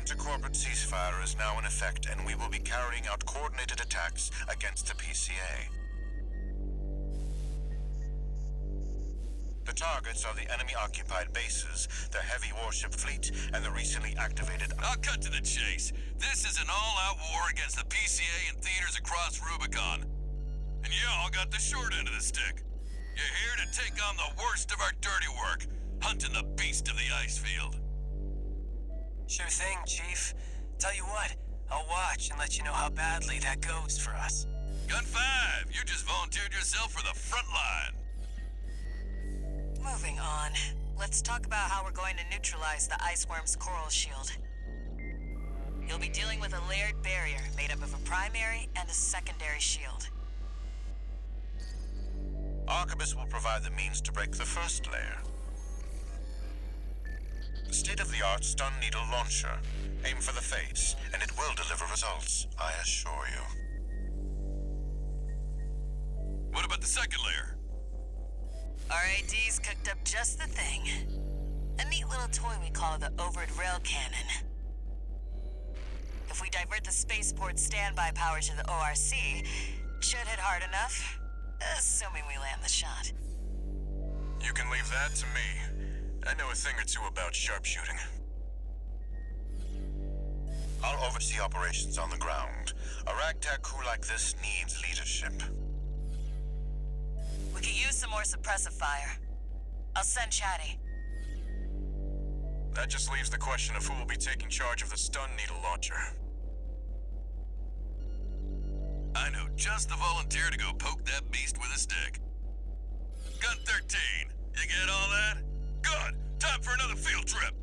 intercorporate ceasefire is now in effect, and we will be carrying out coordinated attacks against the PCA. The targets are the enemy-occupied bases, the heavy warship fleet, and the recently activated... I'll cut to the chase. This is an all-out war against the PCA and theaters across Rubicon. And y'all got the short end of the stick. You're here to take on the worst of our dirty work, hunting the beast of the ice field. Sure thing, Chief. Tell you what, I'll watch and let you know how badly that goes for us. Gun 5, you just volunteered yourself for the front line. Moving on. Let's talk about how we're going to neutralize the iceworm's coral shield. You'll be dealing with a layered barrier made up of a primary and a secondary shield. Arquebus will provide the means to break the first layer. The state-of-the-art stun needle launcher. Aim for the face, and it will deliver results, I assure you. What about the second layer? Our AD's cooked up just the thing. A neat little toy we call the overt rail cannon. If we divert the spaceport's standby power to the ORC, should hit hard enough, assuming we land the shot. You can leave that to me. I know a thing or two about sharpshooting. I'll oversee operations on the ground. A ragtag crew like this needs leadership. We could use some more suppressive fire. I'll send Chatty. That just leaves the question of who will be taking charge of the stun needle launcher. I know just the volunteer to go poke that beast with a stick. Gun 13, you get all that? Good! Time for another field trip!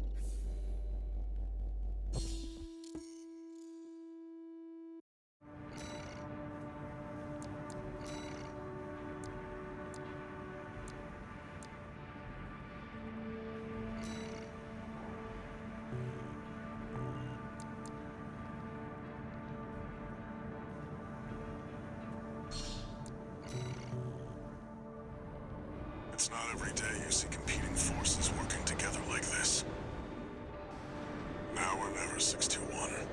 It's not every day you see competing forces working together like this. Now or never, 621.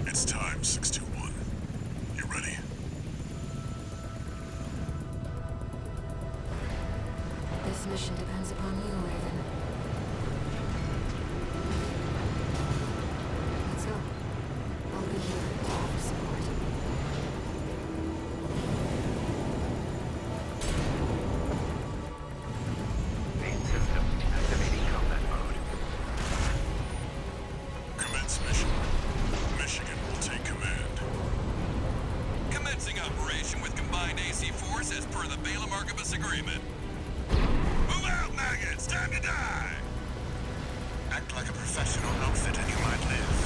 It's time, 621. You ready? This mission depends upon you, Raven. Let's go. I'll be here to offer support. Main system activating combat mode. Commence mission. Michigan will take command. Commencing operation with combined AC force as per the Balaam Arquebus agreement. Move out, maggots! Time to die! Act like a professional outfit and you might live.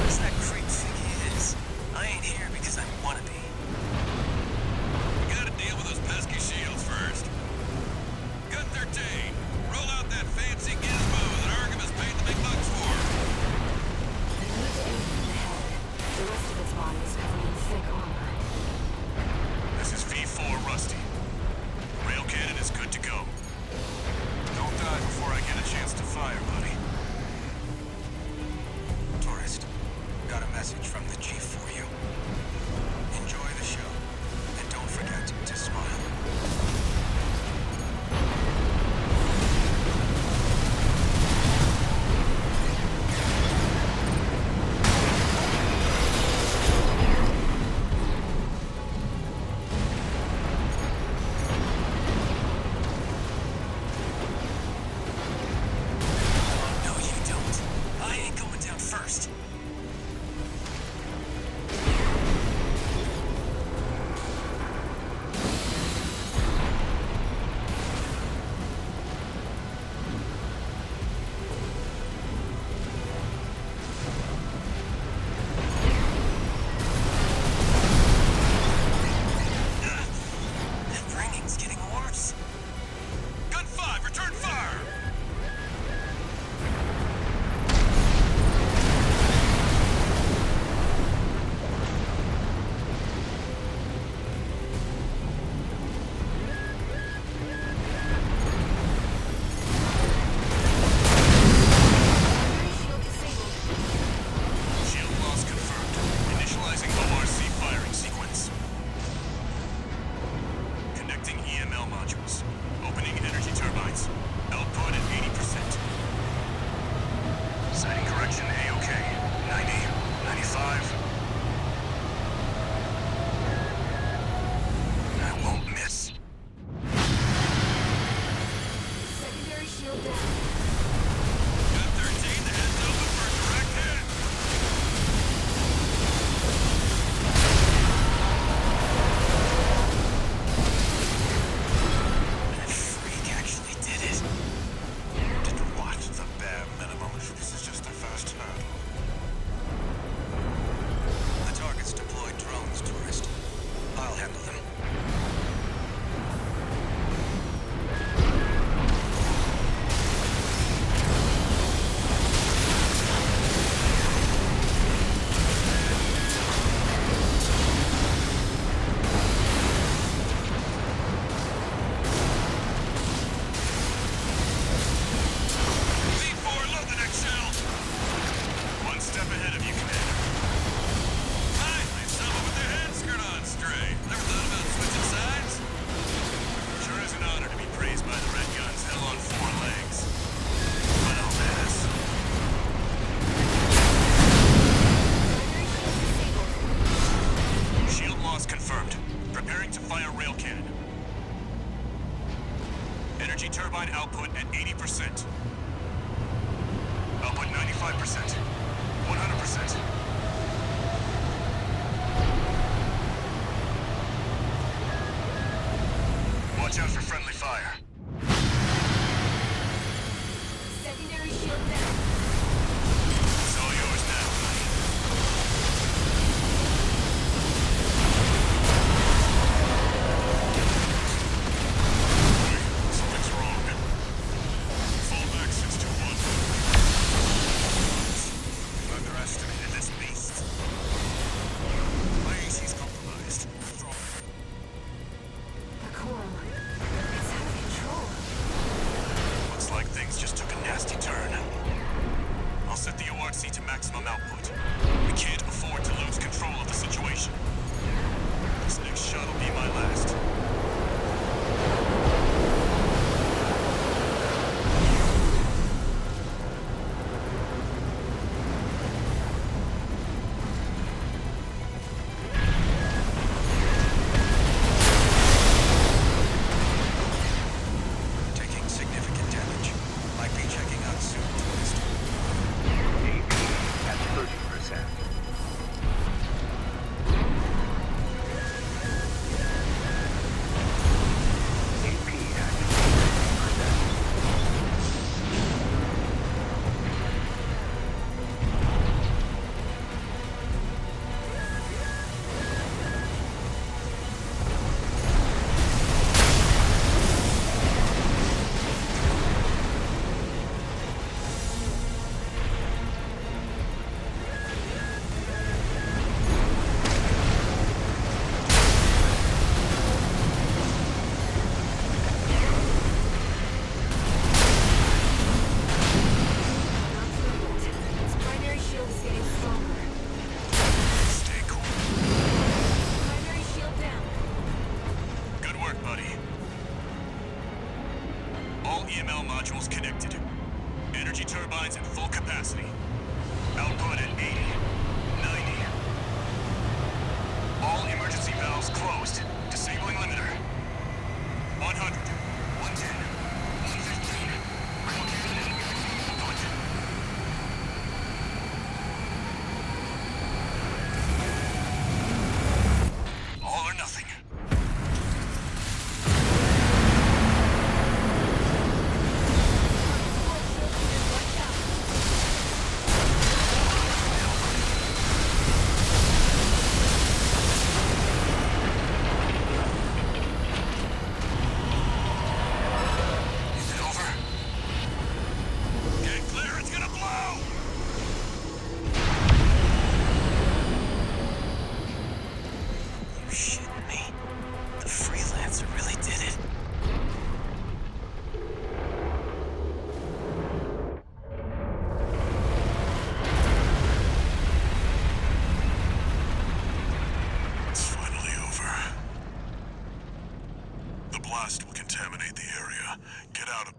Where's that creep think he is? I ain't here because I wanna be. We gotta deal with those pesky shields first. Gun 13, roll out that fancy gizmo that Arquebus paid the big bucks for. I need to aim for the head. The rest of its body is covered in thick armor. This is V4 Rusty. Rail cannon is good to go. Don't die before I get a chance to fire, buddy. Guard seat to maximum output. We can't afford to lose control of the situation. This next shot will be my last. Taking significant damage. Might be checking out soon. AP at 30%. AP at 50%. Its primary shield is getting stronger. Stay cool. Primary shield down. Good work, buddy. All EML modules connected. Energy turbines at full capacity. Output at 80, 90. All emergency valves closed. Disabling limiter. 100, 110, 115. All or nothing. Is it over? Get clear, it's gonna blow! You shitting me? The freelancer really did it. It's finally over. The blast will contaminate the area. Get out of...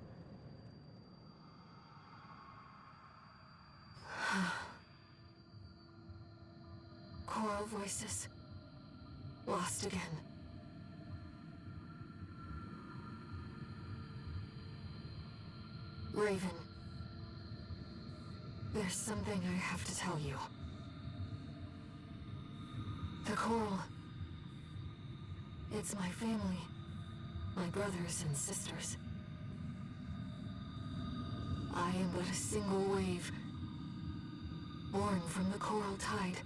Choral voices. Lost again. Raven. There's something I have to tell you. The Coral. It's my family. My brothers and sisters. I am but a single wave. Born from the Coral Tide.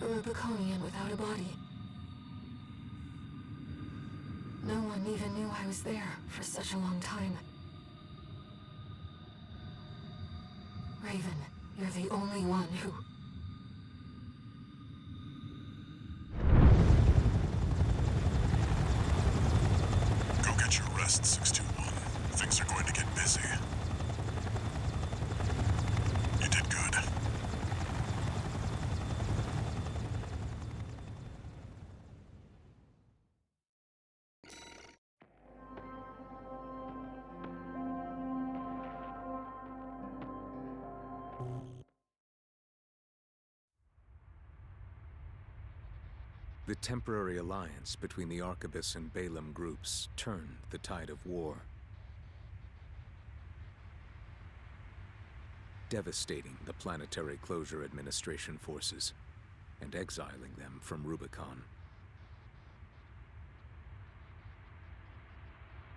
A Rubiconian without a body. No one even knew I was there for such a long time. Raven, you're the only one who... Go get your rest, 621. Things are going to get busy. You did good. The temporary alliance between the Arquebus and Balaam groups turned the tide of war, devastating the Planetary Closure Administration forces and exiling them from Rubicon.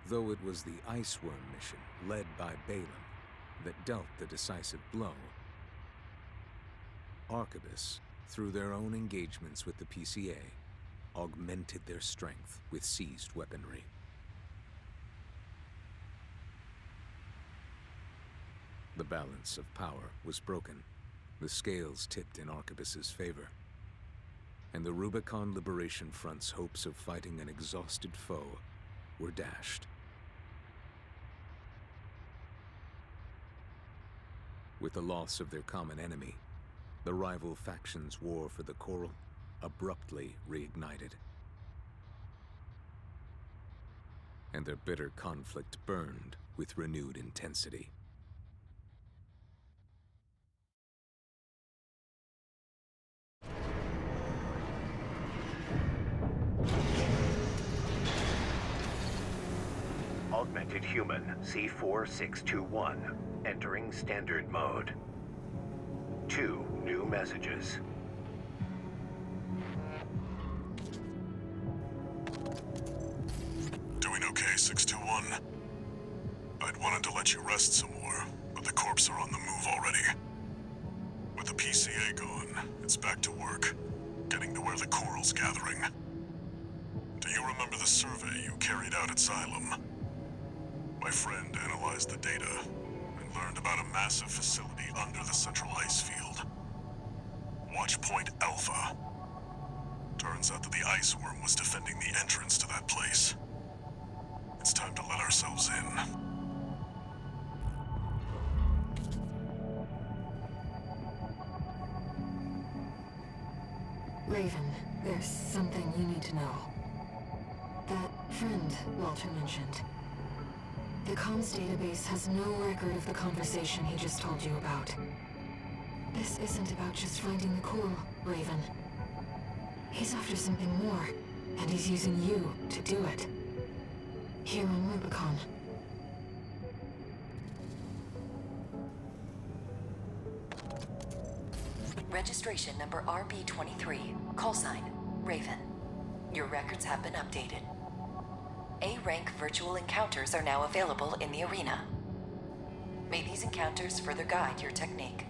Though it was the Iceworm mission led by Balaam that dealt the decisive blow, Arquebus, through their own engagements with the PCA, augmented their strength with seized weaponry. The balance of power was broken, the scales tipped in Arquebus's favor, and the Rubicon Liberation Front's hopes of fighting an exhausted foe were dashed. With the loss of their common enemy, the rival factions' war for the coral abruptly reignited. And their bitter conflict burned with renewed intensity. Augmented human C4621, entering standard mode. 2 new messages. Doing okay, 621? I'd wanted to let you rest some more, but the corps are on the move already. With the PCA gone, it's back to work, getting to where the coral's gathering. Do you remember the survey you carried out at Xylem? My friend analyzed the data and learned about a massive facility under the central ice field. Watch Point Alpha. Turns out that the Iceworm was defending the entrance to that place. It's time to let ourselves in. Raven, there's something you need to know. That friend Walter mentioned. The comms database has no record of the conversation he just told you about. This isn't about just finding the coral, Raven. He's after something more, and he's using you to do it. Here on Rubicon. Registration number RB23, call sign, Raven. Your records have been updated. A-rank virtual encounters are now available in the arena. May these encounters further guide your technique.